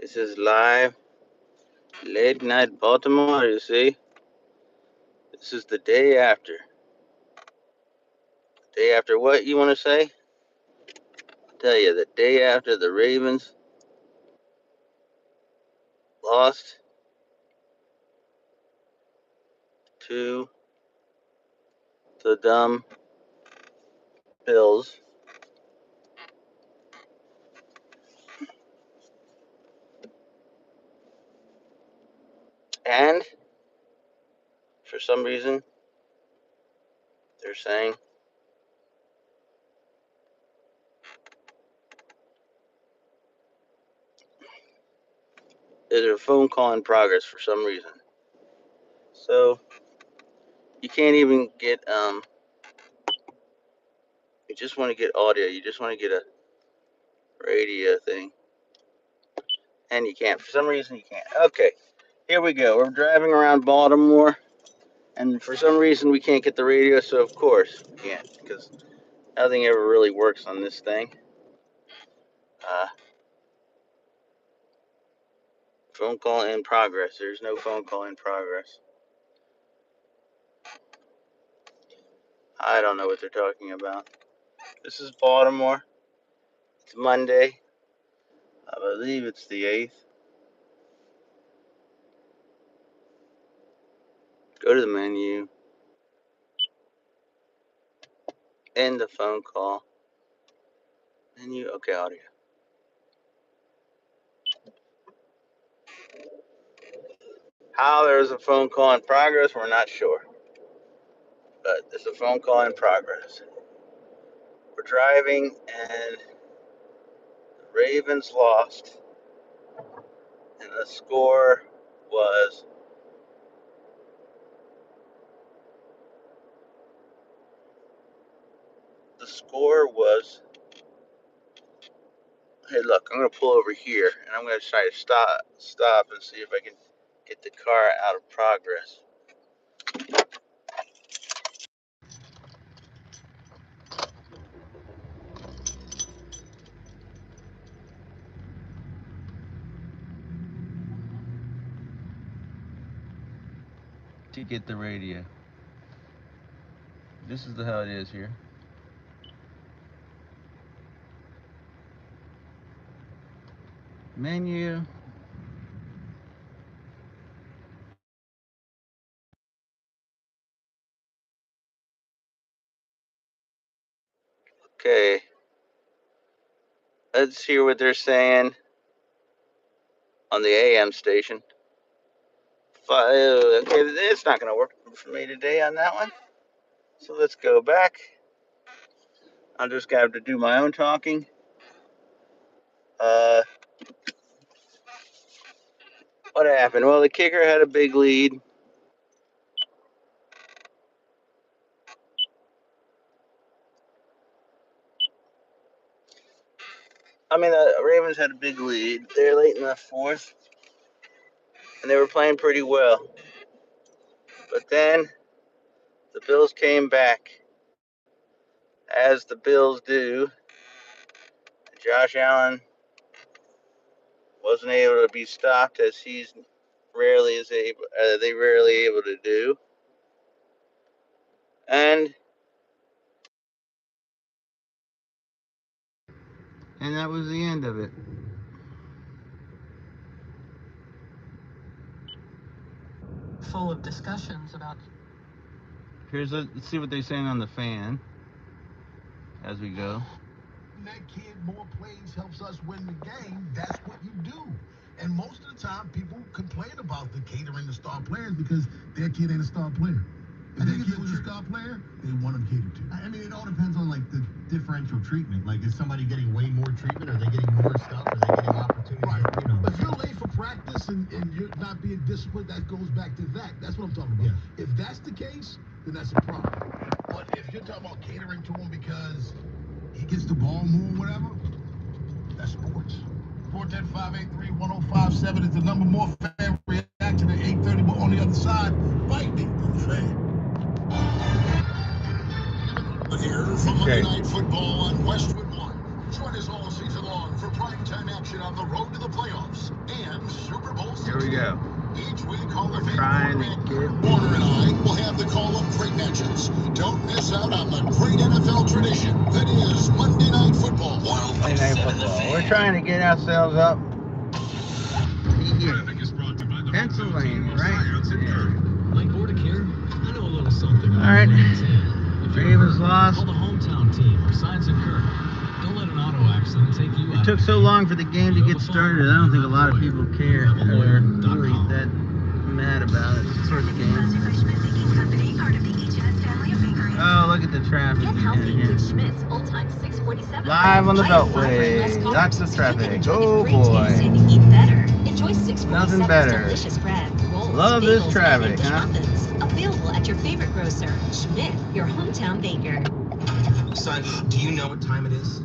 This is live, late night Baltimore, you see. This is the day after. Day after what, you want to say? I'll tell you, the day after the Ravens lost to the dumb Bills. And for some reason, they're saying there's a phone call in progress for some reason. So you can't even get you just want to get audio, you just want to get a radio thing. And you can't. For some reason you can't. Okay. Here we go. We're driving around Baltimore. And for some reason we can't get the radio, so of course we can't, because nothing ever really works on this thing. Phone call in progress. There's no phone call in progress. I don't know what they're talking about. This is Baltimore. It's Monday. I believe it's the 8th. Go to the menu. End the phone call. Menu. Okay, audio. How there's a phone call in progress, we're not sure. But there's a phone call in progress. We're driving and the Ravens lost. And the score was hey, look, I'm going to pull over here, and I'm going to try to stop and see if I can get the car out of progress. To get the radio. This is how it is here. Menu. Okay. Let's hear what they're saying on the AM station. Okay, it's not going to work for me today on that one. So let's go back. I'm just going to have to do my own talking. What happened? Well, the kicker had a big lead. The Ravens had a big lead. They're late in the fourth, and they were playing pretty well. But then the Bills came back, as the Bills do. Josh Allen wasn't able to be stopped, as they rarely able to do. And that was the end of it. Full of discussions about. Let's see what they're saying on the fan as we go. That kid, more plays helps us win the game. That's what you do. And most of the time, people complain about the catering to star players because their kid ain't a star player. If their kid was a star player, they want him catered to. It all depends on, the differential treatment. Is somebody getting way more treatment? Are they getting more stuff? Are they getting opportunities? Right. If you're late for practice and you're not being disciplined, that goes back to that. That's what I'm talking about. Yeah. If that's the case, then that's a problem. But if you're talking about catering to him because he gets the ball more, whatever, that's sports. 410-583-1057 is the number. More fan reaction at 8:30. But on the other side, bite me, fan. Here from Monday Night Football on Westwood One. Join us all season long for primetime action on the road to the playoffs Here we go. Each week, Hall of Fame Trying to quarterback get Kurt Warner and I will have the call of great matches. Don't miss out on the great NFL tradition that is Monday Night Football. Monday Night Football. We're trying to get ourselves up here. Pennsylvania, right? Yeah. Like Borticare, I know a little something. All right. If you're Ravens hurt, lost. call the hometown team or signs and Kirk. Don't let an auto accident take you out. It took so long for the game to get started. I don't think a lot of people care or really that mad about it. It's the first game. Oh, look at the traffic. Live on the Beltway. Lots of traffic. Oh boy. Nothing better. Love this traffic, huh? Available at your favorite grocer, Schmidt, your hometown baker. Son, do you know what time it is?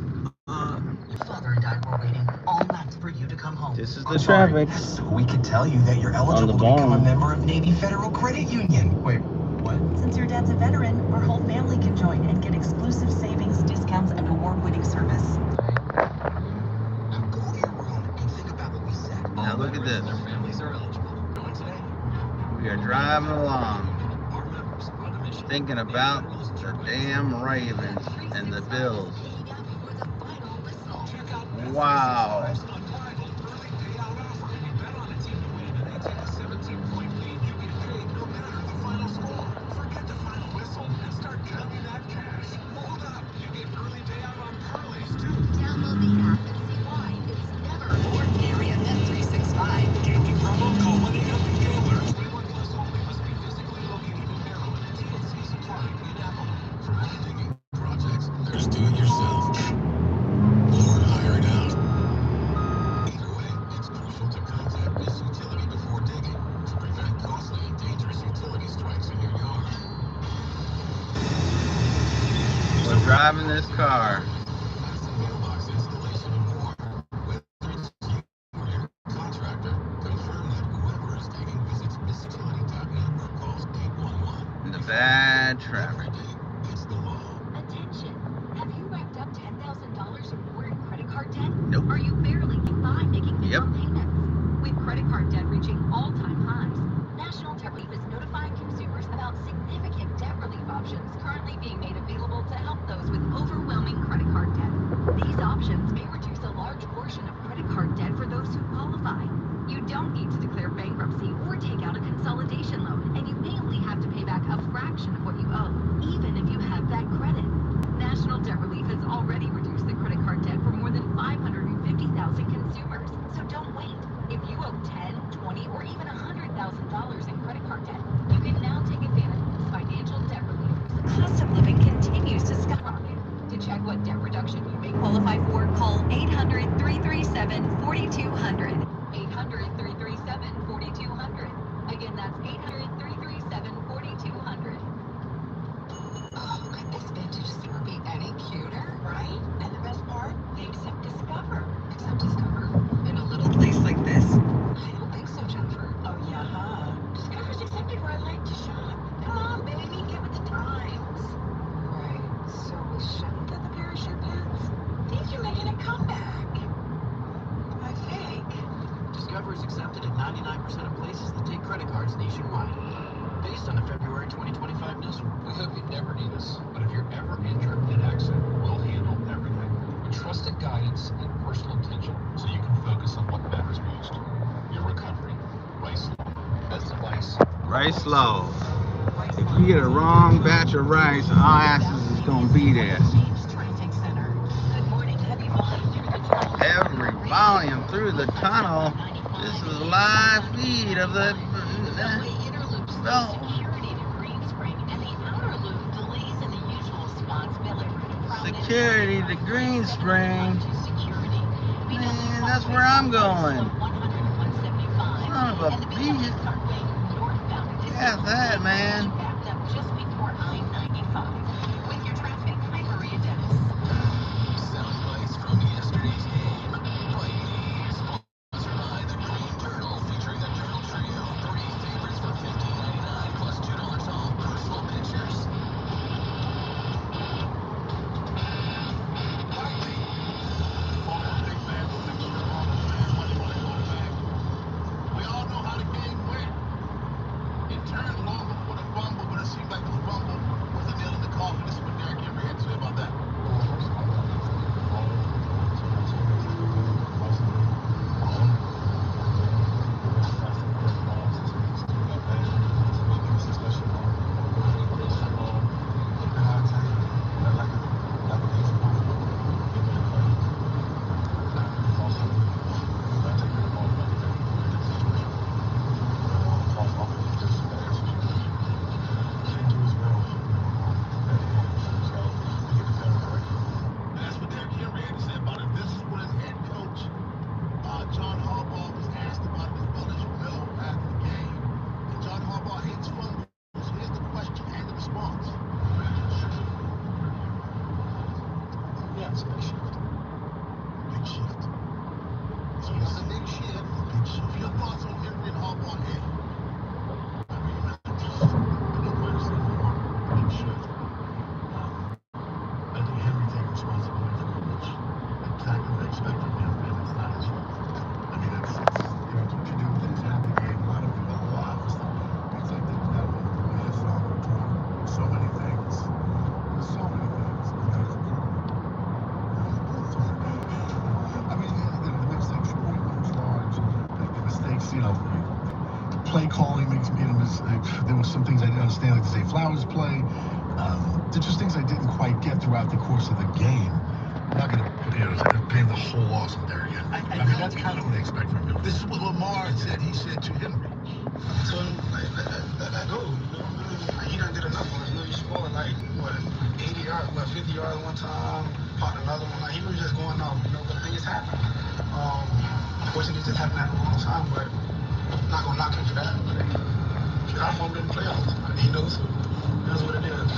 Your father and I were waiting all night for you to come home. This is the traffic. So we can tell you that you're eligible to become a member of Navy Federal Credit Union. Wait, what? Since your dad's a veteran, our whole family can join and get exclusive savings, discounts, and award-winning service. Now go to your room and think about what we said. Now look at this. Their families are eligible. Going today? We are driving along, Our members are on a mission. thinking about the damn Ravens and the Bills. Wow. Download the app and see why it's never ordinary at Bet365. Gambling problem? Call 1-800-GAMBLER. 21 plus only. Must be physically located in Maryland. TNC Supply in Apple. For money digging projects, there's do it yourself or hire it out. Either way, it's crucial to contact this utility before digging to prevent costly and dangerous utility strikes in your yard. We're driving this car. Passive mailbox installation and more. Whether it's you or your contractor, confirm that whoever is digging visits missutility.net or calls 811. In the bad traffic. It's the law. Attention! Have you racked up $10,000 or more in credit card debt? Nope. Are you barely getting by making Yep. minimum payments? With credit card debt reaching all-time highs, National Debt Relief is notifying consumers about significant debt relief options currently being made available to help those with overwhelming credit card debt. These options may reduce a large portion of credit card debt for those who qualify. You don't need to declare bankruptcy or take out a consolidation loan, and you may only have to pay back a fraction of what you owe, even if you have that credit. National Debt Relief has already reduced the credit card debt for more than 550,000 consumers. So don't wait. If you owe $10, $20, or even $100,000 in credit card debt, you can now take advantage of this financial debt relief. The cost of living continues to skyrocket. To check what debt reduction you may qualify for, call 800-337-4200. 800-337-4200. Again, that's 800-337-4200. Oh, could this vintage store be any cuter? Right? And the best part? They accept Discover. Accept Discover? In a little place like this? I don't think so, Jennifer. Oh, yeah. Discover's accepted where I like to shop. Come on, baby, get with the times. Right. So we shouldn't get the parachute pants? These are making a comeback. I think. Discover is accepted at 99% of places that take credit cards nationwide. Based on the February 2025 news report. We hope you never need us, but if you're ever injured in an accident, we'll handle everything. With trusted guidance and personal attention, so you can focus on what matters most. Your recovery. Rice Law. Best advice. Rice low. If you get a wrong batch of rice, our asses is gonna be there. Traffic Center. Good morning. Heavy volume through the tunnel. Every volume through the tunnel. This is a live feed of the Subway inner loops lose no. security to Green Spring, and the outer loop delays in the usual spots. Security to Green Spring. To security. Man, that's where I'm going. Son of a bitch. Yeah, that, man. Backed up just before I-95. With your traffic, I'm Maria Dennis. Sound bites from yesterday's game. Bite Me, sponsored by the Green Journal, featuring a journal trio. 3 favorites for $15.99 plus $2 off personal pictures. Bite Me. Former big man, 6-year Hall of Fame, Money quarterback. We all know a big shift. Big shift. Your thoughts on Henry and Harbaugh? I mean, I don't quite understand Lamar. Big shift. I think Henry takes responsibility for it, which exactly what I expect from him, and it's not his fault. I mean, it's what you do with things happen game. A lot of things like things happen. It's all so many things. There's so many things. I mean, the mistakes, 41 yards, the mistakes, play calling makes me a mistake. There were some things I didn't understand, like the Zay Flowers play. There's just things I didn't quite get throughout the course of the game. I'm not going to paint the whole loss in there again. I mean, that's kind of what I expect from him. This is what Lamar said. He said to Henry. So, let that go. He done did enough for us. He scored 80 yards, 50 yards one time, popped another one. He was just going off, but things happen. Unfortunately, it just happened at the wrong time, but I'm not going to knock him for that. Our mom didn't play all the time, so that's what it is.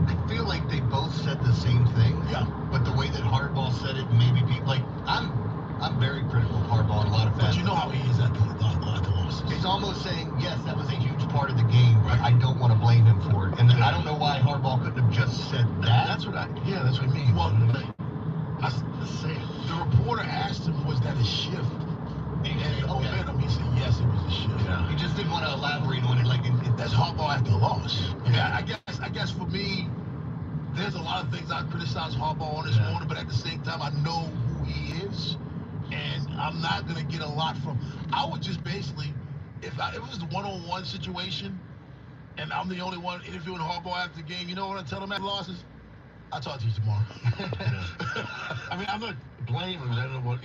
I feel like they both said the same thing. Yeah. But the way that Harbaugh said it, maybe people I'm very critical of Harbaugh and a lot of fans. But you know how he is at the losses. It's almost saying, yes, that was a huge part of the game, but I don't want to blame him for it. And I don't know why Harbaugh couldn't have just said that. That's what I mean. Well, I say the reporter asked him, was that a shift? And momentum, he said, yes, it was a shift. Yeah. He just didn't want to elaborate on it. That's Harbaugh after a loss. Yeah, I guess for me, there's a lot of things I criticize Harbaugh on this morning, but at the same time, I know who he is, and I'm not going to get a lot from. I would just basically, if it was the one-on-one situation, and I'm the only one interviewing Harbaugh after the game, you know what I tell him after losses? I'll talk to you tomorrow. I mean, I'm not blaming him. I don't know what,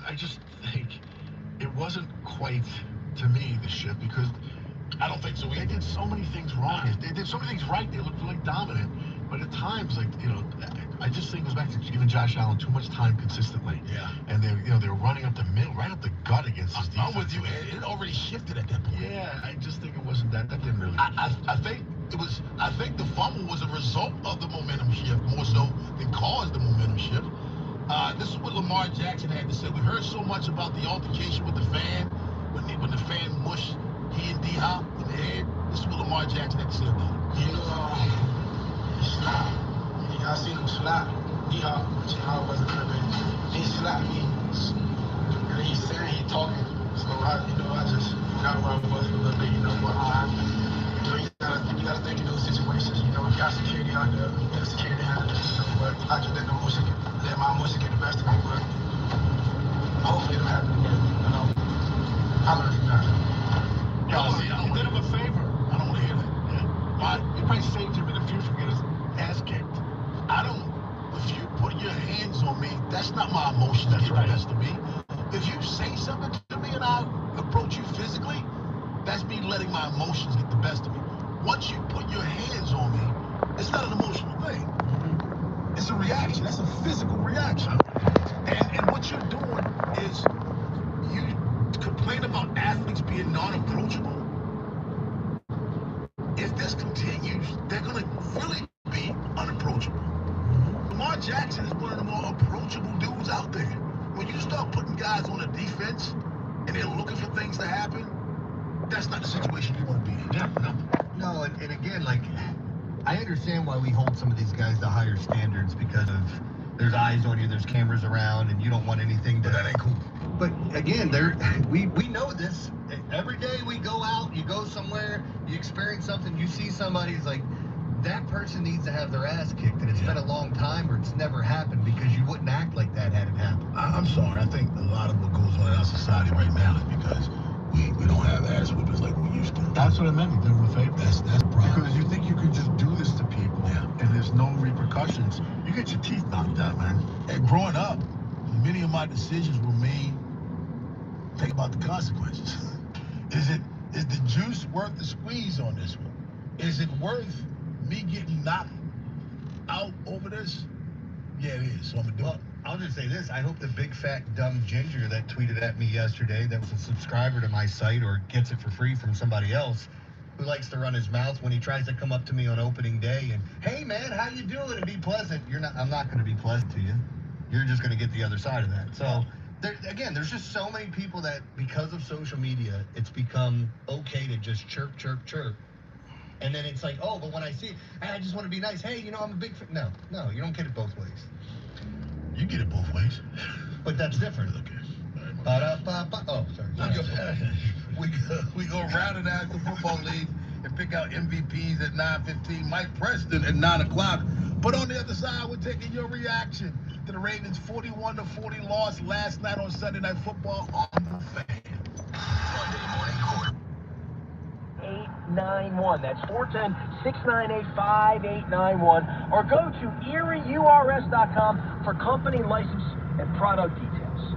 I just think it wasn't quite, to me, the shift, because I don't think so. They did so many things wrong. They did so many things right. They looked really dominant. But at times, I just think it goes back to giving Josh Allen too much time consistently. Yeah. And they were running up the middle, right up the gut against his defense. I'm with you. It already shifted at that point. Yeah, I just think it wasn't that. That didn't really. I think it was. I think the fumble was a result of the momentum shift more so than caused the momentum shift. This is what Lamar Jackson had to say. We heard so much about the altercation with the fan when the fan mushed he and D-Hop in the head. This is what Lamar Jackson had to say about it. I seen him slap D-Hop, which I wasn't gonna be. He slapped me, and he's saying he talking. So I just forgot where I was a little bit. But you gotta think in those situations. You got security out there, you got security out there. But I just let my emotion get the best of me. But hopefully it'll happen again. I learned from that. You did him a favor. I don't want to hear that. Yeah. You probably saved him in the future from getting his ass kicked. If you put your hands on me, that's not my emotion that has to be. If you say something to me and I approach you physically, that's me letting my emotions get the best of me. Once you put your hands on me, it's not an emotional thing. It's a reaction. That's a physical reaction. And what you're doing is you complain about athletes being non-approachable. If this continues, they're going to really be unapproachable. Lamar Jackson is one of the more approachable dudes out there. When you start putting guys on the defense and they're looking for things to happen, that's not the situation you want to be in. Yeah, no, and again, I understand why we hold some of these guys to higher standards because of there's eyes on you, there's cameras around, and you don't want anything to. But that ain't cool. But again, we know this. Every day we go out, you go somewhere, you experience something, you see somebody, it's like, that person needs to have their ass kicked, and it's been a long time or it's never happened because you wouldn't act like that had it happened. I'm sorry. I think a lot of what goes on in our society right now is because we don't have ass whippers like we used to. That's what I meant. You did them a favor. That's the problem. Because you think you can just do this to people, and there's no repercussions. You get your teeth knocked out, man. And growing up, many of my decisions were made. Think about the consequences. Is the juice worth the squeeze on this one? Is it worth me getting knocked out over this? Yeah, it is. So I'm gonna do it. I'll just say this. I hope the big fat dumb ginger that tweeted at me yesterday, that was a subscriber to my site or gets it for free from somebody else, who likes to run his mouth when he tries to come up to me on opening day and, hey man, how you doing? And be pleasant. I'm not going to be pleasant to you. You're just going to get the other side of that. So Again, there's just so many people that, because of social media, it's become okay to just chirp. And then it's like, oh, but when I see, I just want to be nice. Hey, I'm a big fan. No, you don't get it both ways. You get it both ways. But that's different. Okay. Oh, sorry. We go around in the National Football League and pick out MVPs at 9:15. Mike Preston at 9 o'clock. But on the other side, we're taking your reaction to the Ravens' 41-40 loss last night on Sunday Night Football on the Fan. Monday morning quarter. 891. That's 410-698-5891. Or go to erieurs.com for company license and product details.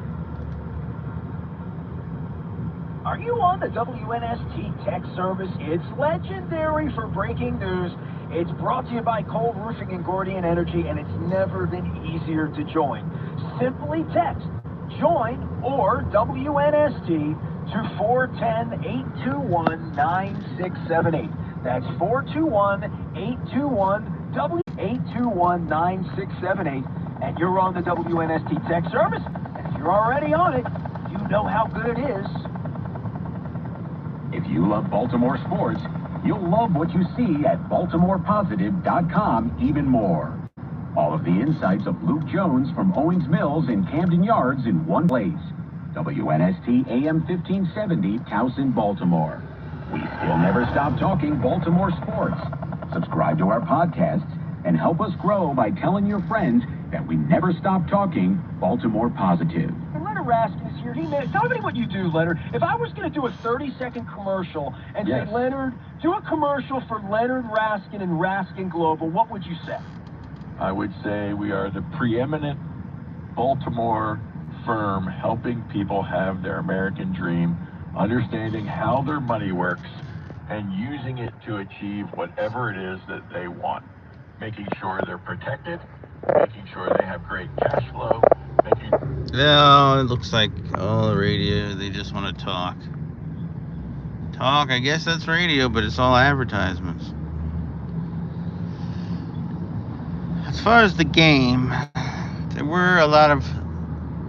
Are you on the WNST tech service? It's legendary for breaking news. It's brought to you by Cole Roofing and Gordian Energy, and it's never been easier to join. Simply text JOIN or WNST to 410-821-9678. That's 421-821-821-9678. And you're on the WNST tech service. And if you're already on it, you know how good it is. If you love Baltimore sports, you'll love what you see at BaltimorePositive.com even more. All of the insights of Luke Jones from Owings Mills and Camden Yards in one place. WNST AM 1570, Towson, Baltimore. We still never stop talking Baltimore sports. Subscribe to our podcasts and help us grow by telling your friends that we never stop talking Baltimore Positive. Leonard Raskin is here. Tell me what you do, Leonard. If I was going to do a 30-second commercial and say, Leonard, do a commercial for Leonard Raskin and Raskin Global, what would you say? I would say we are the preeminent Baltimore firm helping people have their American dream, understanding how their money works, and using it to achieve whatever it is that they want. Making sure they're protected, making sure they have great cash flow, No, it looks like all the radio, they just want to talk. I guess that's radio, but it's all advertisements. As far as the game, there were a lot of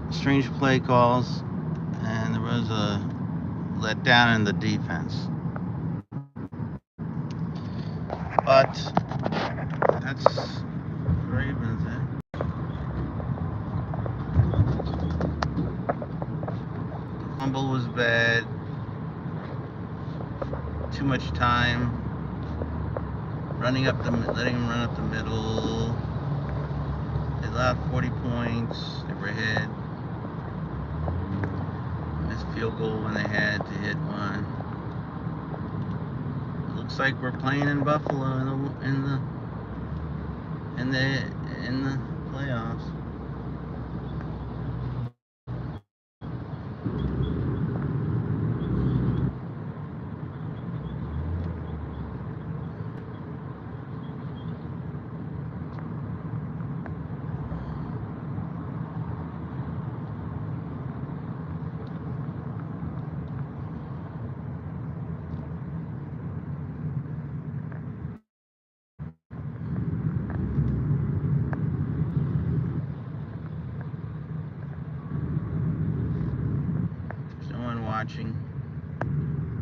strange play calls, and there was a letdown in the defense. But that's Ravens, eh? Fumble was bad. Too much time. Letting him run up the middle. They allowed 40 points. They were ahead. Missed field goal when they had to hit one. It looks like we're playing in Buffalo in the playoffs.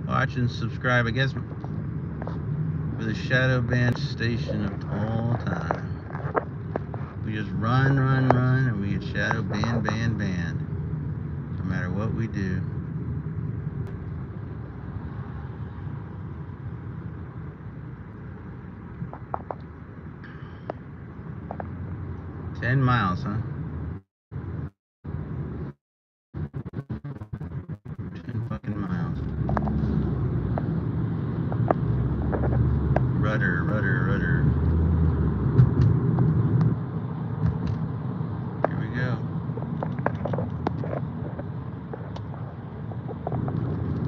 Watch and subscribe, I guess, for the shadow band station of all time. We just run, and we get shadow band, no matter what we do. $10 miles, huh? 10 fucking miles. Rudder. Here we go.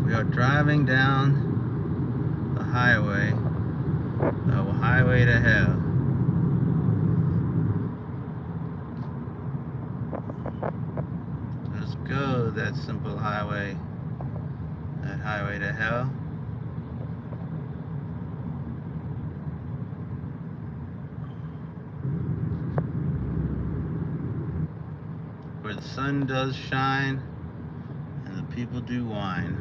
We are driving down the highway to hell. Let's go, that simple highway. That highway to hell. Where The sun does shine, and the people do whine.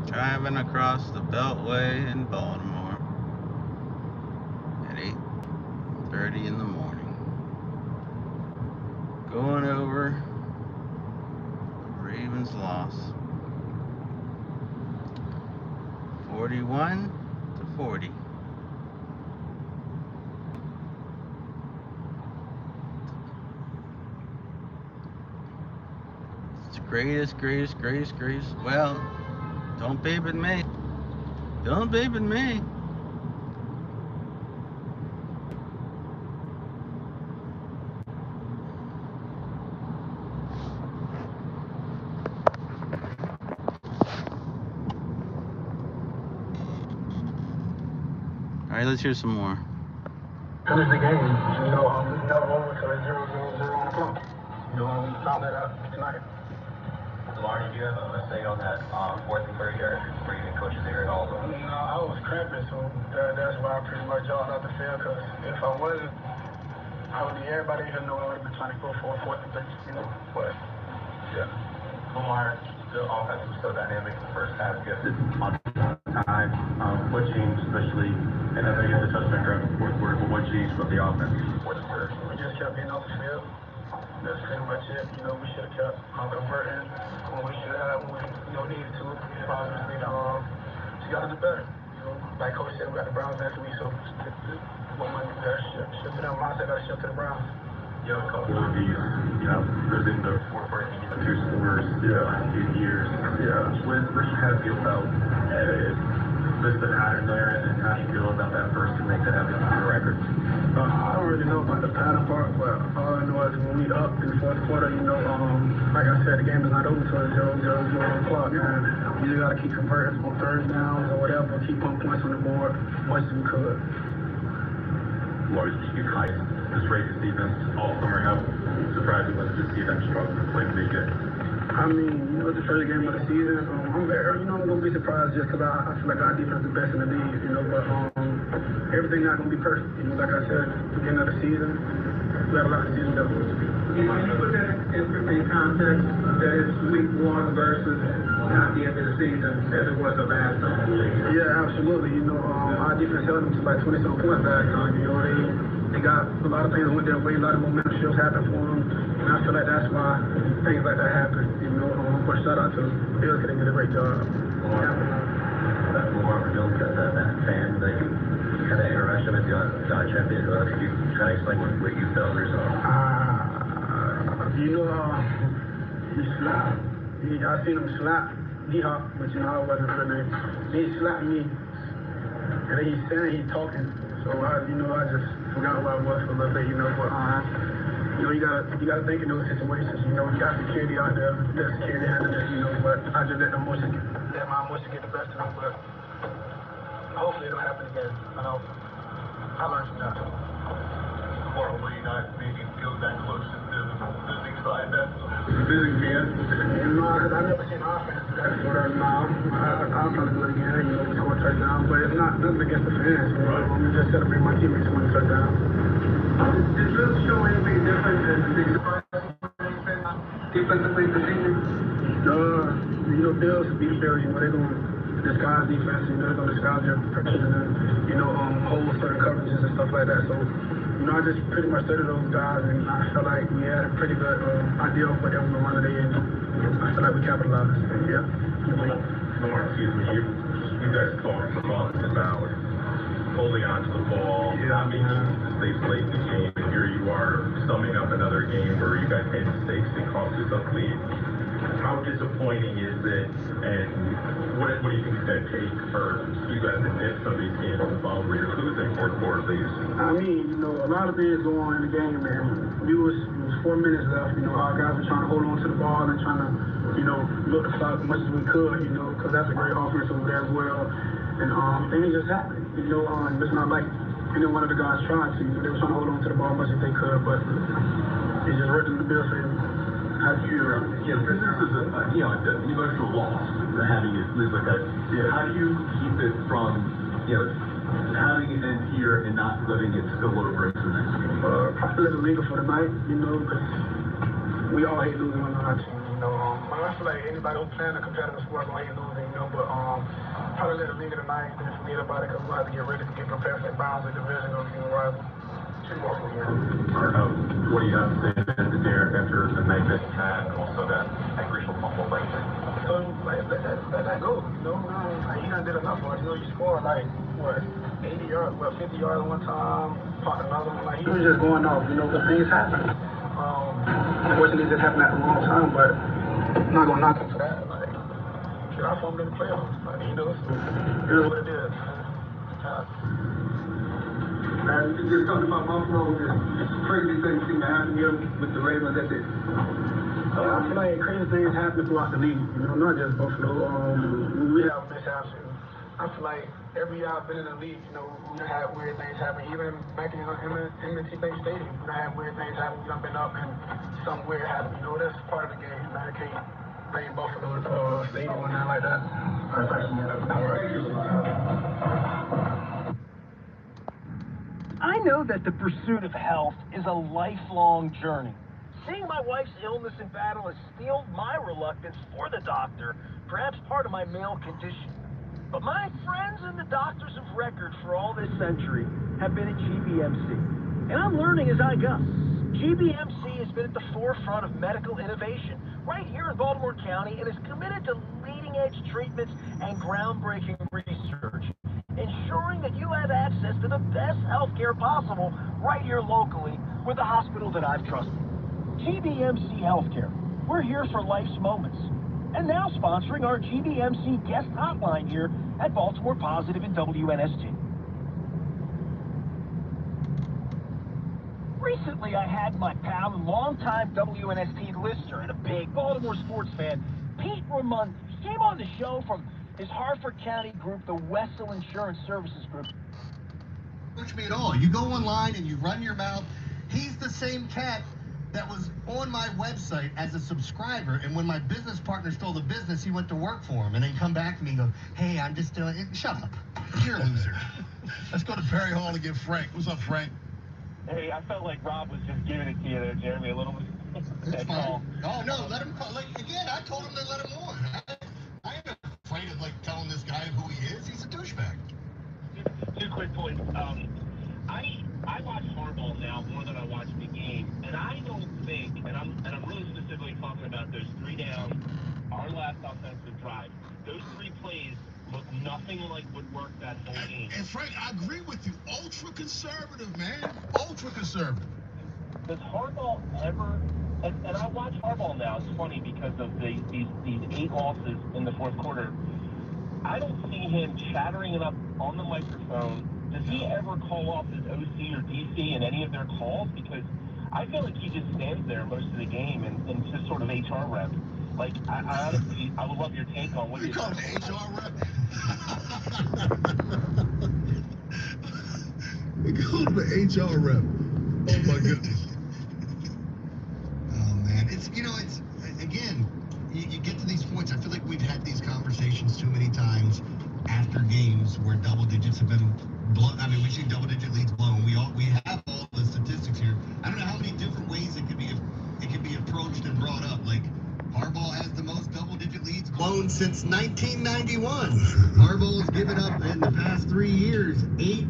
Driving across the Beltway in Baltimore at 8:30 in the morning. Going over Ravens loss. 41-40. It's greatest. Well, don't babe at me. Don't babe at me. All right, let's hear some more. Finish the game. It's never over until it's 0-0-0 on the clock. We found that out tonight. Lamar, did you have a say on that 4th and 30 yard where you didn't coach there at all? No, I was cramping, so that's why I pretty much y'all out the field, because if I wasn't, everybody here know I would have been trying to go for a 4th and 30, but yeah. Lamar, the offense was so dynamic in the first half. You guys did on time. What changed, especially, and I know you had the touchdown drive in the 4th quarter, but what changed about the offense for the third? We just kept getting off the field. That's pretty much it. We should have kept converting when we should have, when we needed to. Obviously, just got to do better. Like Coach said, we got the Browns next week, so shift to them. I said, got to shift to the Browns. You have a couple of these, there's in the 4-4 2 scores in the last few years. Yeah. What you have feel about this the pattern there, and how do you feel about that first to make that happen on the record? I don't really know about the pattern part, but all I know is when we up in the 4th quarter, like I said, the game is not over until it's 0-0 on the clock, and you just got to keep converting on third downs or whatever, keep putting points on the board as much as we could. Lars, you guys, this Ravens defense all summer, how surprising was it to see them struggle to play to be good? I mean, it's the first game of the season. I'm going to be surprised just because I feel like our defense is the best in the league, but everything not going to be perfect. Like I said, beginning of the season, we had a lot of season left. Can you put that in context that it's week 1 versus not the end of the season as it was the last time? Yeah, absolutely. Our defense held them to like 20-some points last time. They got a lot of things went their way, a lot of momentum shifts happened for them, and I feel like that's why things like that happen. But shout out to them. Bills did a great job. That's more Bill got that fan that you had an interaction with John Champion. Could you kind of explain what you felt yourself? He slapped. I seen him slap D-Hop, but I wasn't her name. He slapped me, and then he's saying he's talking. So I just forgot who I was for a little bit, but you gotta think in those situations. We got security out there, let security handle it, but I just let my emotion get the best of them. But hopefully it don't happen again. I learned from that. Hopefully not maybe go that close to the visiting side. That's visiting fans. I've never seen offense do that sort of now. I'll probably do it again, score a touchdown, but it's not nothing against the fans. I'm just celebrate my teammates when they touchdown. Did Bill show anything different than the big surprise defensively this season? Bills beat the Bills, they're going disguise defense, you know, they're gonna disguise their pressure and then, you know, hold certain coverages and stuff like that. So, you know, I just pretty much studied those guys, and I felt like we had a pretty good idea of what they were going to run today, and I feel like we capitalized. And, yeah. Lamar, excuse me, you guys talked about holding on to the ball, not making mistakes late in the game, and here you are summing up another game where you guys made mistakes and cost yourself lead. How disappointing is it, and what do you think that takes for you guys to miss some of these games on the ball where you're losing fourth quarter leads? I mean, you know, a lot of things go on in the game, man. It was 4 minutes left, you know, our guys were trying to hold on to the ball and trying to, you know, milk the clock as much as we could, you know, because that's a great offense over there as well. And things just happened, you know, it's not like any one of the guys tried to, you know, they were trying to hold on to the ball as much as they could, but it just worked in the Bills' favor. How do you, because this is an emotional loss, having it lose like that. Yeah. How do you keep it from, having it end here and not letting it spill over into the next game? Probably let it linger for the night, you know, because we all hate losing on our team, you know. I feel like anybody who's playing a competitive sport gonna hate losing, you know, but probably let it linger tonight and forget about it because we'll have to get ready to get prepared for the Browns and division of the rival. What do you have to say to Derek after the night that he had and also that crucial fumble late? So, let that go, you know. He done did enough for us. You know, he scored like, 80 yards, 50 yards one time, popped another one. Like, he was just going off, you know, because things happen. Unfortunately, it just happened at the wrong time, but I'm not going to knock him for that. Like, shit, I formed in the playoffs. Like, you know, so it is what it is. You just talked about Buffalo, this crazy things seem to happen here with the Ravens at this. I feel like crazy things happen throughout the league, you know, not just Buffalo. We have mishaps. I feel like every year I've been in the league, you know, we have weird things happen. Even back in the T-Bank Stadium, we have weird things happen. We done been up and something weird happened. You know, that's part of the game. Man, I can't blame Buffalo Stadium or nothing like that. All right. I know that the pursuit of health is a lifelong journey. Seeing my wife's illness and battle has steeled my reluctance for the doctor, perhaps part of my male condition. But my friends and the doctors of record for all this century have been at GBMC. And I'm learning as I go. GBMC has been at the forefront of medical innovation right here in Baltimore County and is committed to leading-edge treatments and groundbreaking research, ensuring that you have access to the best healthcare possible right here locally with the hospital that I've trusted. GBMC Healthcare. We're here for life's moments. And now sponsoring our GBMC guest hotline here at Baltimore Positive and WNST. Recently, I had my pal and longtime WNST listener and a big Baltimore sports fan, Pete Ramundi. He came on the show from his Harford County group, the Wessel Insurance Services Group. Coach me at all. You go online and you run your mouth. He's the same cat that was on my website as a subscriber, and when my business partner stole the business, he went to work for him, and then come back to me and go, hey, I'm just doing it. Shut up. You're a loser. Let's go to Perry Hall and get Frank. What's up, Frank? Hey, I felt like Rob was just giving it to you there, Jeremy, a little bit. It's fine. Oh, no, let him call. Like, again, I told him to let him on. I ain't afraid of, like, telling this guy who he is. He's a douchebag. Two quick points. I watch Harbaugh now more than I watch the game, and I don't think, and I'm really specifically talking about those 3 downs, our last offensive drive. Those 3 plays look nothing like what worked that whole game. And Frank, I agree with you. Ultra conservative, man. Ultra conservative. Does Harbaugh ever? And I watch Harbaugh now. It's funny because of these 8 losses in the fourth quarter. I don't see him chattering it up on the microphone. Does he ever call off his OC or DC in any of their calls? Because I feel like he just stands there most of the game and just sort of HR rep. Like, I honestly, I would love your take on what you call him HR rep. We call him an HR rep. Oh my goodness. Oh man, it's again. You get to these points. I feel like we've had these conversations too many times after games where double digits have been blown. I mean, we've seen double-digit leads blown. We have all the statistics here. I don't know how many different ways it could be approached and brought up. Like Harbaugh has the most double-digit leads blown. alone since 1991. Harbaugh's given up in the past 3 years 8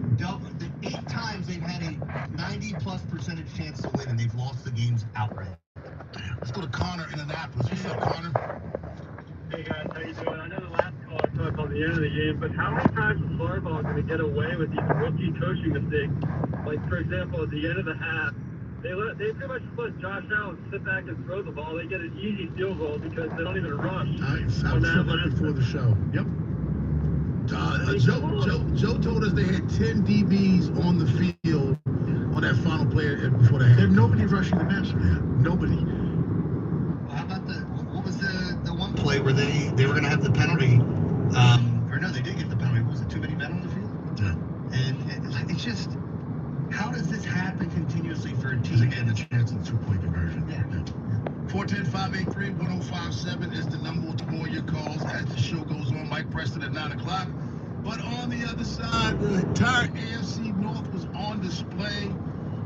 times they've had a 90+% chance to win, and they've lost the games outright. Let's go to Connor in Annapolis. What's up, Connor? Hey guys, how you doing? I know the last call I talked about the end of the game, but how many times is Harbaugh going to get away with these rookie coaching mistakes? Like, for example, at the end of the half, they pretty much let Josh Allen sit back and throw the ball. They get an easy field goal because they don't even rush. I said that before the show. Yep. Joe told us they had 10 DBs on the field on that final play before the half. There's nobody rushing the passer. Nobody. How about what was the one play where they were going to have the penalty? Or no, they did get the penalty. Was it too many men on the field? Yeah. And it's just, how does this happen continuously for a team? They get the chance of the 2-point conversion. Yeah. 410-583-1057 is the number to more your calls as the show goes on. Mike Preston at 9 o'clock. But on the other side, the entire AFC North was on display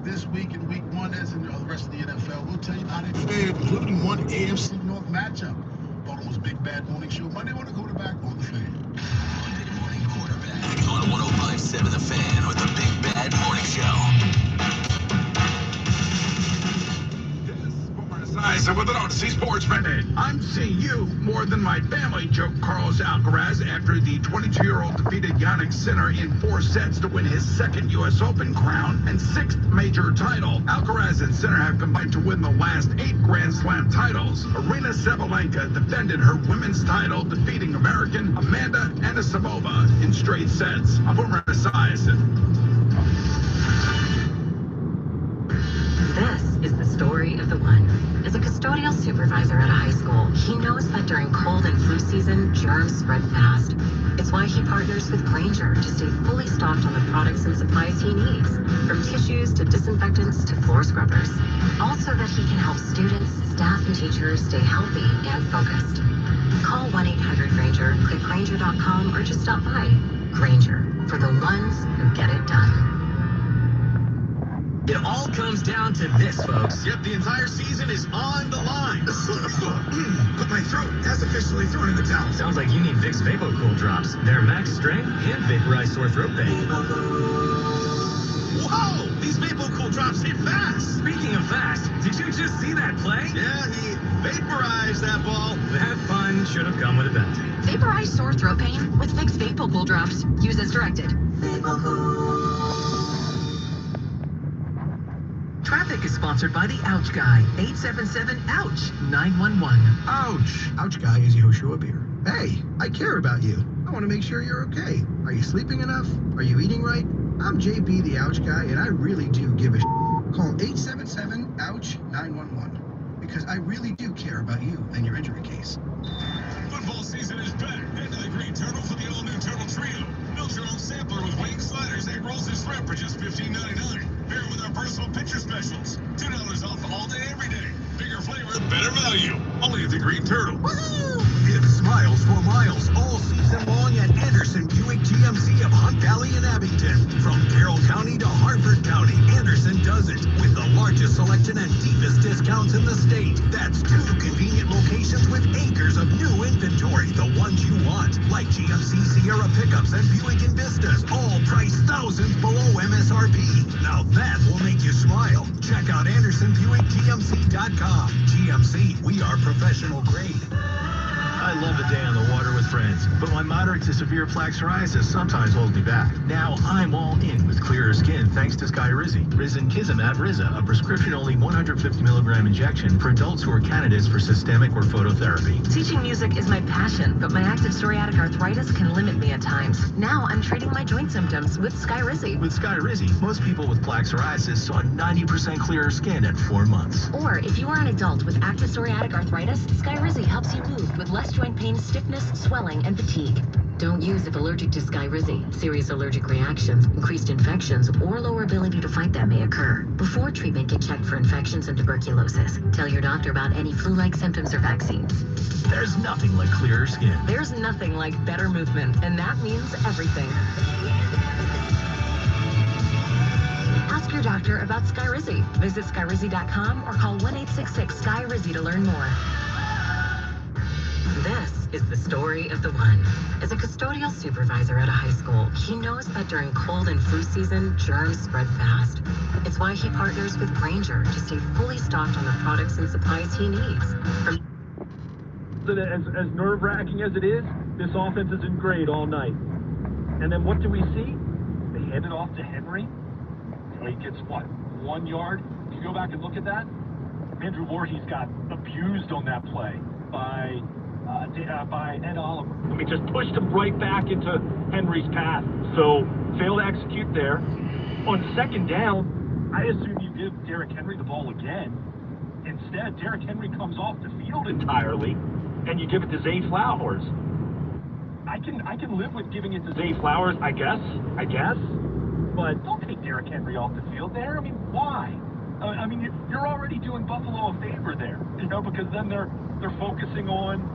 this week in week 1, as in the rest of the NFL. We'll tell you how they fared, including one AFC North matchup. Baltimore's Big Bad Morning Show. Monday morning quarterback on the Fan. Monday morning quarterback on 105.7 The Fan with the Big Bad Morning Show. And with an Odyssey Sports Minute, I'm seeing you more than my family, joked Carlos Alcaraz after the 22-year-old defeated Yannick Sinner in 4 sets to win his 2nd U.S. Open crown and 6th major title. Alcaraz and Sinner have combined to win the last 8 Grand Slam titles. Arina Sabalenka defended her women's title, defeating American Amanda Anisimova in straight sets. I'm Boomer Esiason. This is the story of the one. As a custodial supervisor at a high school, he knows that during cold and flu season, germs spread fast. It's why he partners with Grainger to stay fully stocked on the products and supplies he needs, from tissues to disinfectants to floor scrubbers. Also that he can help students, staff, and teachers stay healthy and focused. Call 1-800-GRAINGER, click Grainger.com, or just stop by. Grainger, for the ones who get it done. It all comes down to this, folks. Yep, the entire season is on the line. But my throat has officially thrown in the towel. Sounds like you need Vicks VapoCool drops. They're max strength and vaporize sore throat pain. Whoa! These VapoCool drops hit fast. Speaking of fast, did you just see that play? Yeah, he vaporized that ball. That fun should have come with a bet. Vaporize sore throat pain with Vicks VapoCool drops. Use as directed. Traffic is sponsored by the Ouch Guy. 877-OUCH-911. Ouch! Ouch Guy is Yoshua Beer. Hey, I care about you. I want to make sure you're okay. Are you sleeping enough? Are you eating right? I'm JP the Ouch Guy, and I really do give a Call 877-OUCH-911 because I really do care about you and your injury case. Football season is back. Head to the Green Turtle for the all-new Turtle Trio. Build your own sampler with wings, sliders, egg rolls, and shrimp for just $15.99. Pair it with our personal picture specials. $2 off all day, every day. Bigger flavor, better value. Only at the Green Turtle. Woohoo! It's smiles for miles all season long at Anderson Buick GMC of Hunt Valley and Abington. From Carroll County to Harford County, Anderson does it with the largest selection and deepest discounts in the state. That's 2 convenient locations with acres of new inventory, the ones you want, like GMC Sierra pickups and Buick Envistas, all priced thousands below MSRP. Now that will make you smile. Check out AndersonBuickGMC.com. GMC, we are professional grade. I love a day on the water with friends, but my moderate to severe plaque psoriasis sometimes holds me back. Now I'm all in with clearer skin thanks to Skyrizi. Risankizumab Riza, a prescription-only 150-milligram injection for adults who are candidates for systemic or phototherapy. Teaching music is my passion, but my active psoriatic arthritis can limit me at times. Now I'm treating my joint symptoms with Skyrizi. With Skyrizi, most people with plaque psoriasis saw 90% clearer skin at 4 months. Or if you are an adult with active psoriatic arthritis, Skyrizi helps you move with less joint pain, stiffness, swelling, and fatigue. Don't use if allergic to Skyrizi. Serious allergic reactions, increased infections, or lower ability to fight them may occur. Before treatment, get checked for infections and tuberculosis. Tell your doctor about any flu-like symptoms or vaccines. There's nothing like clearer skin. There's nothing like better movement, and that means everything. Ask your doctor about Skyrizi. Visit Skyrizi.com or call 1-866-SKYRIZI to learn more. This is the story of the one. As a custodial supervisor at a high school, he knows that during cold and flu season, germs spread fast. It's why he partners with Granger to stay fully stocked on the products and supplies he needs. As nerve-wracking as it is, this offense has been great all night. And then what do we see? They hand it off to Henry. He gets, what, 1 yard? If you go back and look at that, Andrew Voorhees got abused on that play by Ed Oliver. I mean, just pushed him right back into Henry's path. So, failed to execute there. On second down, I assume you give Derrick Henry the ball again. Instead, Derrick Henry comes off the field entirely, and you give it to Zay Flowers. I can live with giving it to Zay Flowers, I guess. But don't take Derrick Henry off the field there. I mean, why? I mean, you're already doing Buffalo a favor there, because then they're focusing on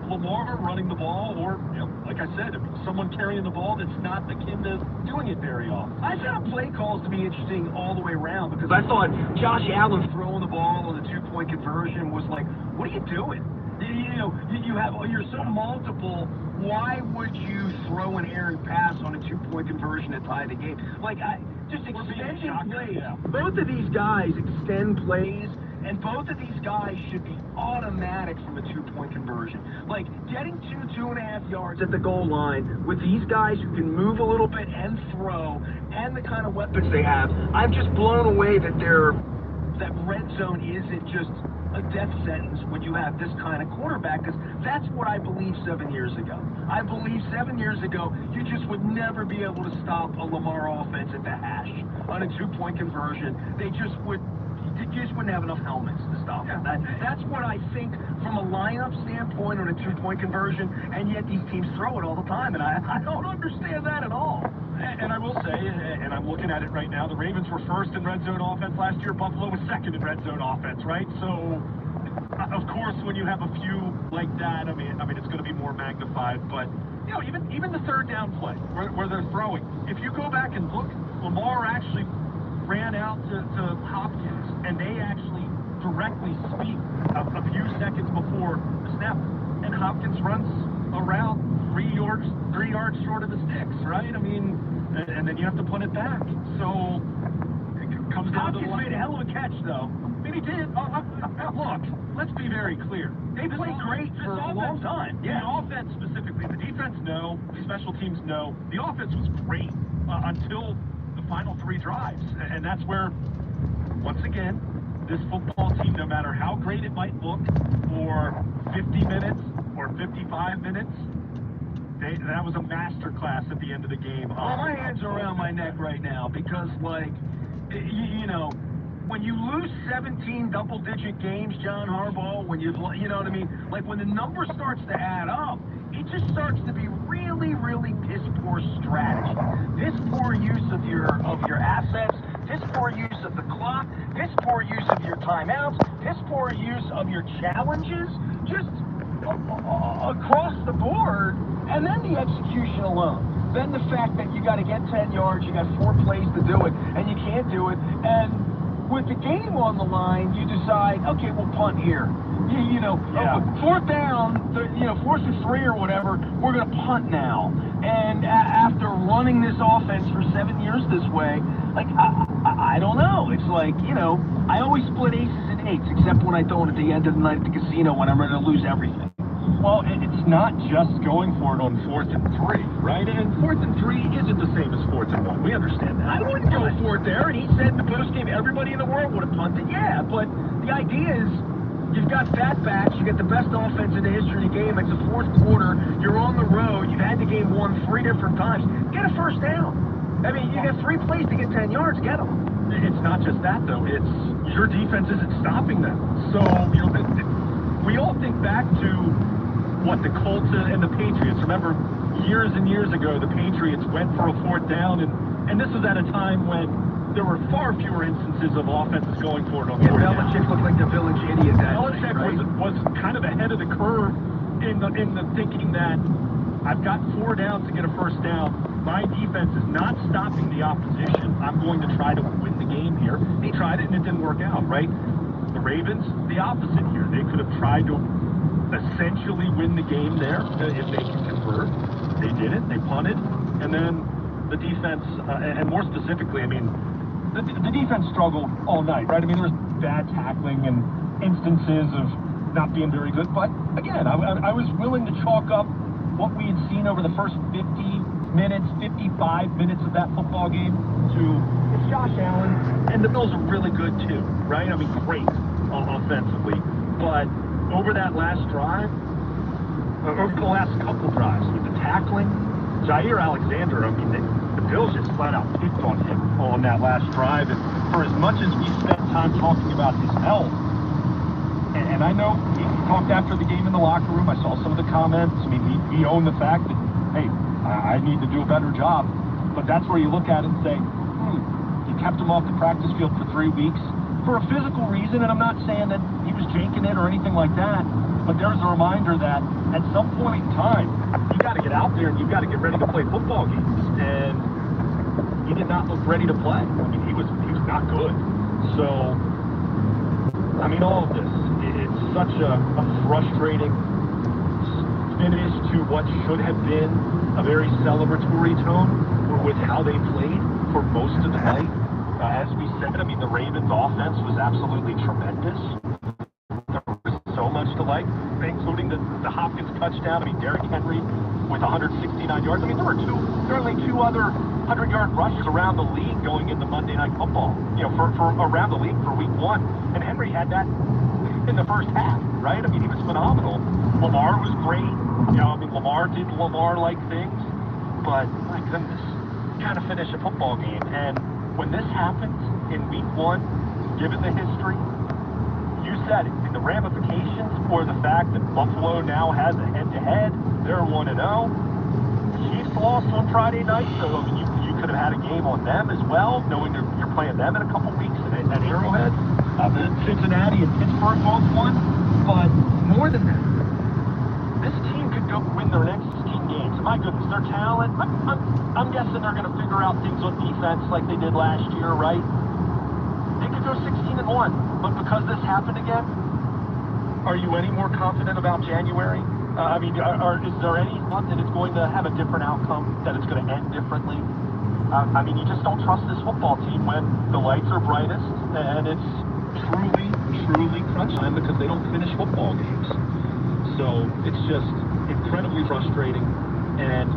Lamar running the ball, or, like I said, someone carrying the ball that's not akin to doing it very often. I found play calls to be interesting all the way around, because I thought Josh Allen throwing the ball on the two-point conversion was like, what are you doing? You're so multiple. Why would you throw an errant pass on a two-point conversion to tie the game? Just extending plays. Both of these guys extend plays, and both of these guys should be automatic from a two-point conversion. Like, getting 2.5 yards at the goal line with these guys who can move a little bit and throw, and the kind of weapons they have, I'm just blown away that that red zone isn't just a death sentence when you have this kind of quarterback, because that's what I believed 7 years ago. I believed 7 years ago you just would never be able to stop a Lamar offense at the hash on a two-point conversion. You just wouldn't have enough helmets to stop it. That's what I think from a lineup standpoint on a two-point conversion, and yet these teams throw it all the time, and I don't understand that at all. And I will say, and I'm looking at it right now, the Ravens were first in red zone offense last year. Buffalo was second in red zone offense, right? So, of course, when you have a few like that, I mean, it's going to be more magnified. But even the third down play where they're throwing, if you go back and look, Lamar actually ran out to Hopkins, and they actually directly speak a few seconds before the snap, and Hopkins runs around 3 yards short of the sticks, right? I mean, and then you have to punt it back. So it comes down to Hopkins made a hell of a catch, though. I mean, he did. Look, let's be very clear. They played great for a long time. Yeah. The offense specifically, the defense, no. The special teams, no. The offense was great until the final 3 drives, and that's where, once again, this football team, no matter how great it might look for 50 minutes or 55 minutes, that was a masterclass at the end of the game. Well, my hands are around my neck right now because, when you lose 17 double-digit games, John Harbaugh, when you know what I mean? Like, when the number starts to add up, it just starts to be really, really piss-poor strategy. Piss-poor use of your assets, piss-poor use of the clock, piss-poor use of your timeouts, piss-poor use of your challenges, just across the board, and then the execution alone. Then the fact that you got to get 10 yards, you got 4 plays to do it, and you can't do it, and with the game on the line, you decide, okay, we'll punt here. Fourth down, 4th and 3 or whatever, we're going to punt now. And after running this offense for 7 years this way, I don't know. It's like, I always split aces and eights, except when I throw it at the end of the night at the casino when I'm ready to lose everything. Well, it's not just going for it on 4th and 3, right? And 4th and 3 isn't the same as 4th and 1. We understand that. I wouldn't go for it there. And he said in the postgame, everybody in the world would have punted. Yeah, but the idea is you've got fat backs. You got the best offense in the history of the game. It's the 4th quarter. You're on the road. You've had the game won 3 different times. Get a first down. I mean, you got 3 plays to get 10 yards. Get them. It's not just that, though. It's your defense isn't stopping them. So, we all think back to the Colts and the Patriots. Remember, years and years ago, the Patriots went for a 4th down, and this was at a time when there were far fewer instances of offenses going for it on 4th down. Belichick looked like the village idiot. Belichick was kind of ahead of the curve in the thinking that I've got 4 downs to get a first down. My defense is not stopping the opposition. I'm going to try to win the game here. He tried it, and it didn't work out, right? The Ravens, the opposite here. They could have tried to essentially win the game there if they can convert. They didn't. They punted. And then the defense, and more specifically, I mean, the defense struggled all night, right? I mean, there was bad tackling and instances of not being very good. But again, I was willing to chalk up what we had seen over the first 50 minutes, 55 minutes of that football game to it's Josh Allen, and the Bills are really good too, right? I mean, great offensively. But over that last drive, over the last couple drives, with the tackling, Jair Alexander, I mean, the Bills just flat out picked on him on that last drive. And for as much as we spent time talking about his health, and I know he talked after the game in the locker room. I saw some of the comments. I mean, he owned the fact that, hey, I need to do a better job. But that's where you look at it and say, you kept him off the practice field for 3 weeks for a physical reason. And I'm not saying that he was janking it or anything like that. But there's a reminder that at some point in time, you got to get out there and you've got to get ready to play football games. And he did not look ready to play. I mean, he was not good. So, I mean, all of this, it's such a frustrating finish to what should have been a very celebratory tone with how they played for most of the night. As we said, I mean, the Ravens offense was absolutely tremendous. There was so much to like, including the Hopkins touchdown. I mean, Derrick Henry with 169 yards. I mean, there were only two other 100-yard rushers around the league going into Monday Night Football, you know, for around the league for week one. And Henry had that in the first half, right? I mean, he was phenomenal. Lamar was great. You know, I mean, Lamar did Lamar-like things. But, my goodness, you got to finish a football game. And when this happens in week one, given the history, you said it, and the ramifications for the fact that Buffalo now has a head-to-head, they're 1-0. Chiefs lost on Friday night, so I mean, you could have had a game on them as well, knowing you're playing them in a couple weeks at Arrowhead. Cincinnati and Pittsburgh both won, but more than that, this team could go win their next 16 games. My goodness, their talent, I'm guessing they're going to figure out things on defense like they did last year, right? They could go 16-1, but because this happened again, are you any more confident about January? I mean, is there any thought that it's going to have a different outcome, that it's going to end differently? I mean, you just don't trust this football team when the lights are brightest and it's truly crunch time because they don't finish football games. So it's just incredibly frustrating. And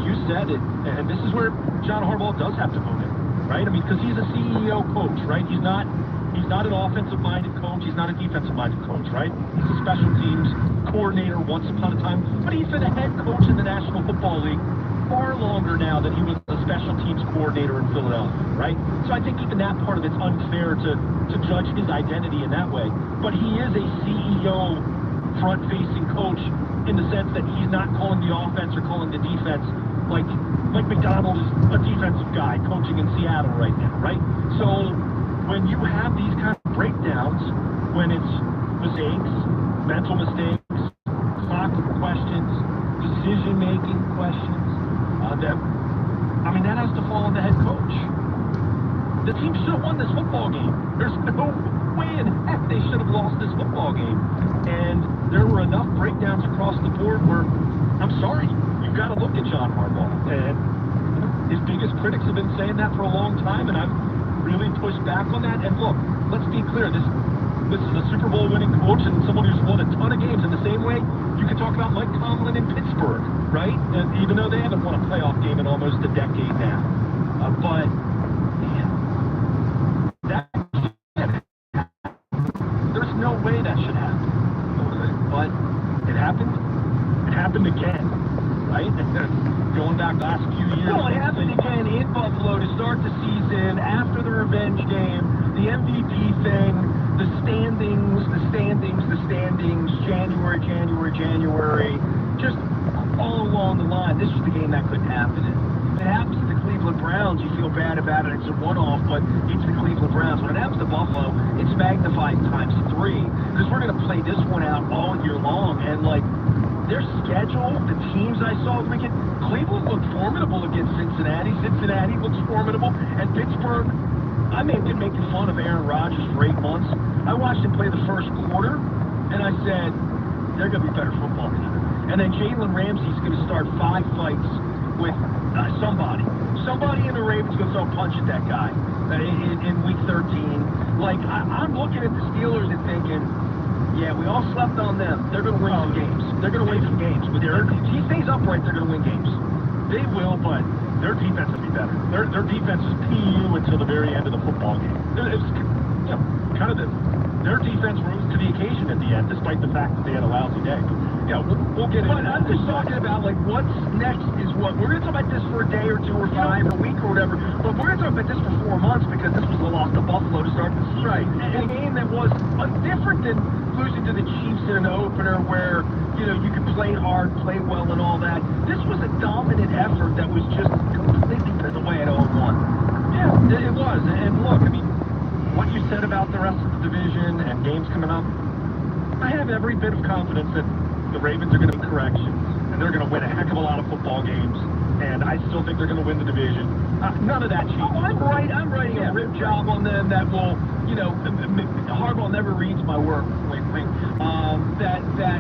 you said it, and this is where John Harbaugh does have to own it, right? I mean, because he's a CEO coach, right? He's not an offensive-minded coach. He's not a defensive-minded coach, right? He's a special teams coordinator once upon a time. But he's been a head coach in the National Football League far longer now than he was a special teams coordinator in Philadelphia, right? So I think even that part of it's unfair to judge his identity in that way. But he is a CEO front-facing coach in the sense that he's not calling the offense or calling the defense like McDonald is a defensive guy coaching in Seattle right now, right? So when you have these kind of breakdowns, when it's mistakes, mental mistakes, clock questions, decision-making questions, that has to fall on the head coach. The team should have won this football game. There's no way in heck they should have lost this football game. And there were enough breakdowns across the board where, I'm sorry, you've got to look at John Harbaugh. And his biggest critics have been saying that for a long time, and I've really pushed back on that. And look, let's be clear, this is a Super Bowl winning coach and someone who's won a ton of games. In the same way, you can talk about Mike Tomlin in Pittsburgh, right? And even though they haven't won a playoff game in almost a decade now. But, man, there's no way that should happen. But it happened. It happened again, right? Going back the last few years. Well, it happened again in Buffalo to start the season, after the revenge game, the MVP thing, the standings, January, just all along the line. This was the game that couldn't happen in. If it happens to the Cleveland Browns, you feel bad about it. It's a one-off, but it's the Cleveland Browns. When it happens to Buffalo, it's magnified times 3 because we're going to play this one out all year long. And, their schedule, the teams I saw this weekend, Cleveland looked formidable against Cincinnati. Cincinnati looks formidable. And Pittsburgh, I may have been making fun of Aaron Rodgers for 8 months. I watched him play the first quarter, and I said, they're going to be a better football team. And then Jalen Ramsey's going to start 5 fights with somebody. Somebody in the Ravens going to throw a punch at that guy in week 13. Like, I'm looking at the Steelers and thinking, yeah, we all slept on them. They're going to win some games. They're going to win some games. But if he stays upright, they're going to win games. They will, but their defense will be better. Their defense is PU until the very end of the football game. It's, you know, kind of their defense rose to the occasion at the end, despite the fact that they had a lousy day. But, yeah, we'll get into it. But I'm just talking about, like, what's next is what. We're going to talk about this for a day or 2 or 5 or a week or whatever, but we're going to talk about this for 4 months because this was the loss to Buffalo to start the season. Right. And a game that was different than losing to the Chiefs in an opener where, you know, you could play hard, play well, and all that. This was a dominant effort that was just completely put away at 0-1. Yeah, it was. And look, I mean, what you said about the rest of the division and games coming up, I have every bit of confidence that the Ravens are going to make corrections, and they're going to win a heck of a lot of football games, and I still think they're going to win the division. None of that changes. Oh, I'm writing a rib job on them that will, you know, Harbaugh never reads my work, wink, wink, that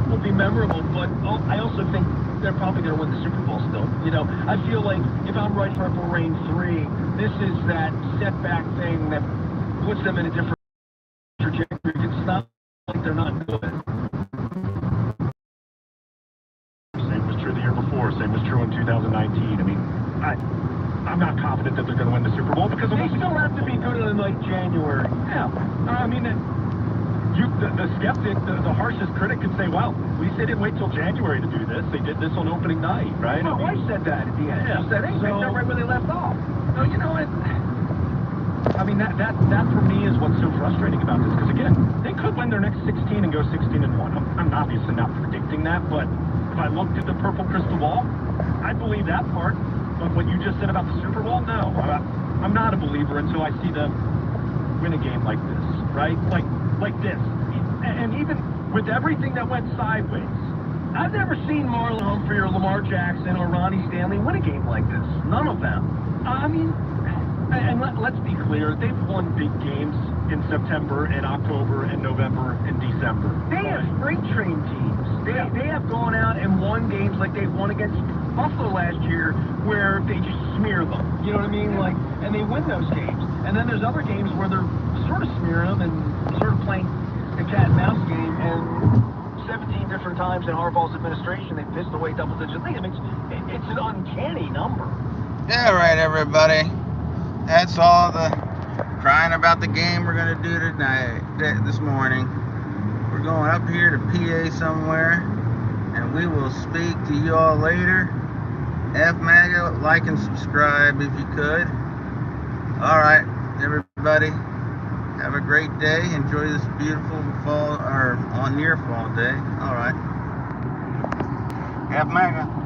will be memorable, but I also think they're probably going to win the Super Bowl still. You know, I feel like if I'm writing Purple Rain 3, this is that setback thing that puts them in a different trajectory. It's not like they're not good. Same was true the year before. Same was true in 2019. I mean, I'm not confident that they're going to win the Super Bowl because they still have to be good in like January. Yeah, I mean, the skeptic, the harshest critic could say, well, at least they didn't wait till January to do this. They did this on opening night, right? My wife said that at the end. Yeah. She said, hey, picked up right where they left off. No, you know what? I mean, that for me is what's so frustrating about this. Because again, they could win their next 16 and go 16-1. I'm obviously not predicting that, but if I looked at the purple crystal ball, I believe that part. But what you just said about the Super Bowl, no, I'm not a believer until I see them win a game like this, right? Like this. And even with everything that went sideways, I've never seen Marlon Humphrey or Lamar Jackson or Ronnie Stanley win a game like this. None of them. I mean, and let's be clear, they've won big games in September and October and November and December. They have freight train teams. They have gone out and won games like they've won against Buffalo last year where they just smear them. You know what I mean? Like, and they win those games. And then there's other games where they're sort of smearing them and sort of playing a cat and mouse game, and 17 different times in Harbaugh's administration they pissed away double-digit leads. I mean, it's an uncanny number. Yeah, right, everybody. That's all the crying about the game we're going to do this morning. We're going up here to PA somewhere, and we will speak to you all later. F-MAGA, like and subscribe if you could. All right, everybody. Have a great day. Enjoy this beautiful fall or near fall day. All right. F-MAGA.